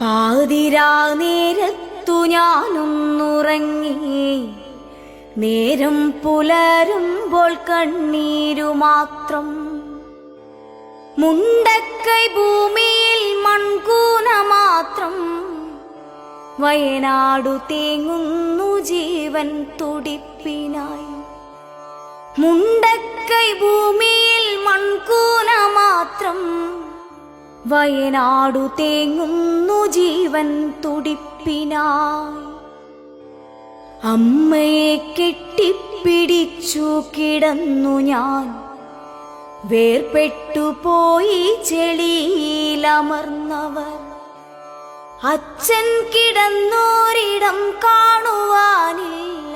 പാതിരാ നേരത്തു ഞാനൊന്നുറങ്ങി, നേരം പുലരുമ്പോൾ കണ്ണീരു മാത്രം. മുണ്ടക്കൈ ഭൂമിയിൽ മൺകൂന മാത്രം, വയനാടു തേങ്ങുന്നു ജീവൻ തുടിപ്പിനായി. മുണ്ടക്കൈ ഭൂമിയിൽ മൺകൂന മാത്രം, വയനാടു തേങ്ങുന്നു ജീവൻ തുടിപ്പിനായി. അമ്മയെ കെട്ടിപ്പിടിച്ചു കിടന്നു ഞാൻ, വേർപെട്ടുപോയി ചെളിയിലമർന്നവർ. അച്ഛൻ കിടന്നോരിടം കാണുവാനില്ല,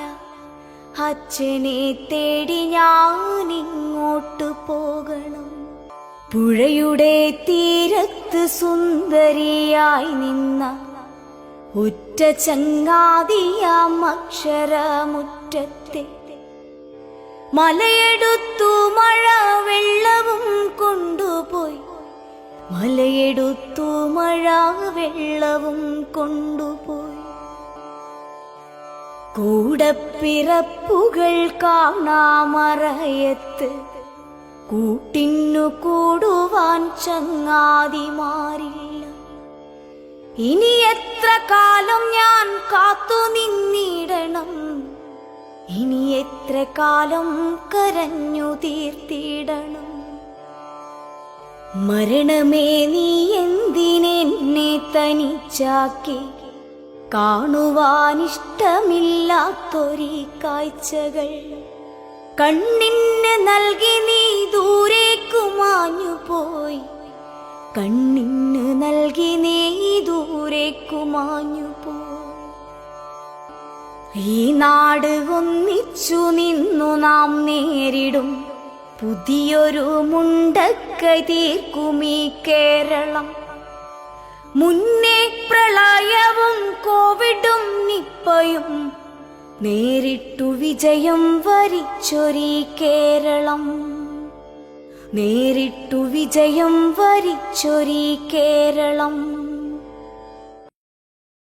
അച്ഛനെ തേടി ഞാനിങ്ങോട്ടു പോകണം. പുഴയുടെ തീരത്ത് സുന്ദരിയായി നിന്ന ഉറ്റ ചങ്ങാതിയാം അക്ഷരമുറ്റത്തെ, മലയെടുത്തു മഴ വെള്ളവും കൊണ്ടുപോയി, മലയെടുത്തു മഴ വെള്ളവും കൊണ്ടുപോയി. കൂടപ്പിറപ്പുകൾ കാണാമറയത്ത്, കൂട്ടിന്നു കൂടുവാൻ ചങ്ങാതിമാരില്ല. ഇനി എത്ര കാലം ഞാൻ കാത്തു നിന്നിടണം, ഇനി എത്ര കാലം കരഞ്ഞു തീർത്തിടണം. മരണമേ നീ എന്തിനെന്നെ തനിച്ചാക്കി, കാണുവാനിഷ്ടമില്ലാത്തൊരീ കാഴ്ചകൾ കണ്ണിന് നൽകി നീ ദൂരേക്കു മാഞ്ഞുപോയി, കണ്ണിന് നൽകി നീ ദൂരേക്കു മാഞ്ഞുപോയി. ഈ നാട് ഒന്നിച്ചു നിന്നു നാം നേരിടും പുതിയൊരു മുണ്ടക്കൈ തീർക്കുമീ കേരളം. മുന്നേ പ്രളയവും കോവിഡും നിപ്പയും നേരിട്ടു വിജയം വരിച്ചൊരീ കേരളം, നേരിട്ടു വിജയം വരിച്ചൊരീ കേരളം.